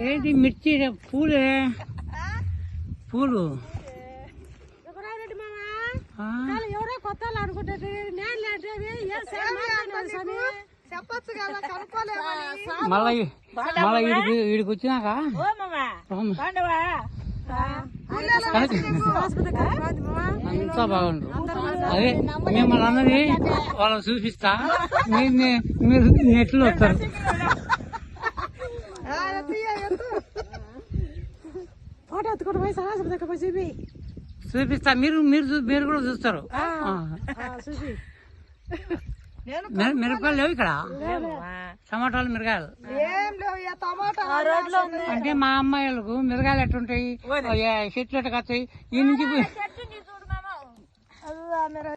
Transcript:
ఏంటి మిర్చి పూలే పూలు ఎవరో కొత్త అనుకుంటుంది మళ్ళా వీడికి వచ్చినాక అంతా బాగుండు. అదే మిమ్మల్ని అన్నది వాళ్ళకి చూపిస్తా, మీరు నెట్లు వస్తారు. ఫోటో ఎత్తుకుంటూ పోయి ఆసుపత్రికి పోయి చూపిస్తా, మీరు కూడా చూస్తారు. మిరపకాయలు లేవు ఇక్కడ, టమాటాలు మిరగాయలు అంటే మా అమ్మాయిలకు మిరగాయలు ఎట్టుంటాయి, చెట్లు ఎట్టు కత్తాయి ఈ నుంచి